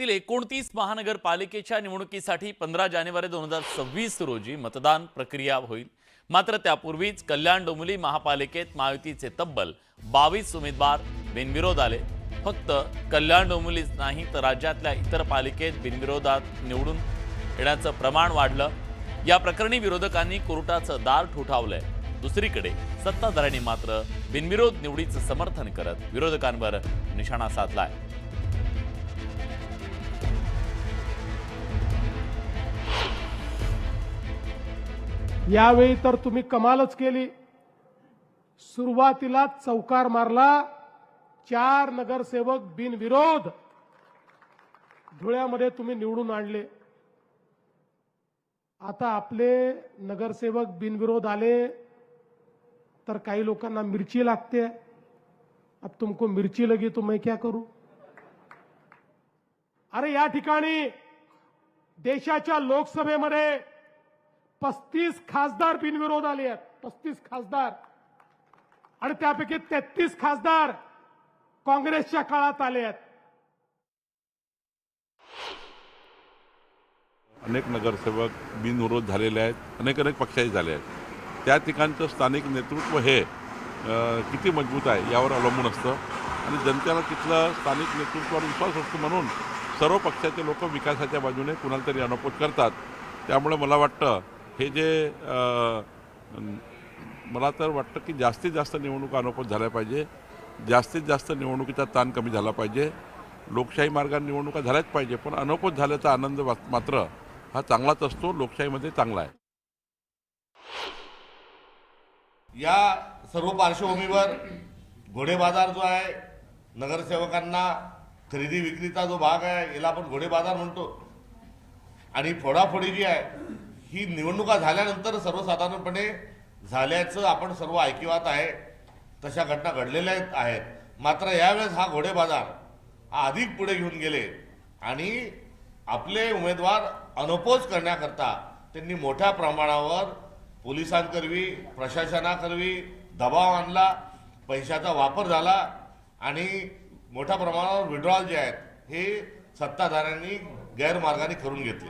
राज्यातील 29 महानगरपालिकेच्या निवडणुकीसाठी 15 जानेवारी 2026 रोजी मतदान प्रक्रिया होईल। मात्र त्यापूर्वीच कल्याण डोंबिवली महापालिकेत महायुतीचे तब्बल 22 उमेदवार बिनविरोध आले। फक्त कल्याण डोंबिवलीच नाही तर राज्यातल्या इतर पालिकेत बिनविरोधात निवडून येण्याचं प्रमाण वाढलं। या प्रकरणी विरोधकांनी कोर्टाचं दार ठोठावलंय। दुसरीकडे सत्ताधाऱ्यांनी मात्र बिनविरोध निवडीचं समर्थन करत विरोधकांवर निशाणा साधलाय। यावेळी तर तुम्ही कमालच केली। सुरुवातीला चौकार मारला, 4 नगरसेवक बिनविरोध धुळ्यामध्ये तुम्ही निवडून आणले। आता आपले नगरसेवक बिनविरोध आले तर काही लोकांना मिर्ची लागते। अब तुमको मिर्ची लगी तो मैं क्या करूं? अरे या ठिकाणी देशाच्या लोकसभेमध्ये 35 खासदार बिनविरोध आले आहेत। 35 खासदार आणि त्यापैकी 33 खासदार काँग्रेसच्या काळात आले आहेत। अनेक नगरसेवक बिनविरोध झालेले आहेत, अनेक पक्षाचे झाले आहेत। त्या ठिकाणचं स्थानिक नेतृत्व हे किती मजबूत आहे यावर अवलंबून असतं आणि जनतेला तिथलं स्थानिक नेतृत्वावर विश्वास असतो। म्हणून सर्व पक्षाचे लोक विकासाच्या बाजूने कुणाला तरी अनपोज करतात। त्यामुळे मला वाटतं हे जे मला तर वाटतं की जास्तीत जास्त निवडणुका अनपोज झाल्या पाहिजे, जास्तीत जास्त निवडणुकीचा ताण कमी झाला पाहिजे, लोकशाही मार्गाने निवडणुका झाल्याच पाहिजे। पण अनपोज झाल्याचा आनंद मात्र हा चांगलाच असतो, लोकशाहीमध्ये चांगला आहे। या सर्व पार्श्वभूमीवर घोडे बाजार जो आहे, नगरसेवकांना खरेदी विक्रीचा जो भाग आहे याला आपण घोडे बाजार म्हणतो। आणि फोडाफोडी जी आहे ही निवडणुका झाल्यानंतर सर्वसाधारणपणे झाल्याचं आपण सर्व ऐकिवात आहे, तशा घटना घडलेल्या आहेत। मात्र यावेळेस हा घोडे बाजार हा अधिक पुढे घेऊन गेले आणि आपले उमेदवार अनपोज करण्याकरता त्यांनी मोठ्या प्रमाणावर पोलिसांकरवी प्रशासनाकरवी दबाव आणला, पैशाचा वापर झाला आणि मोठ्या प्रमाणावर विड्रॉल जे आहेत हे सत्ताधाऱ्यांनी गैरमार्गाने करून घेतले।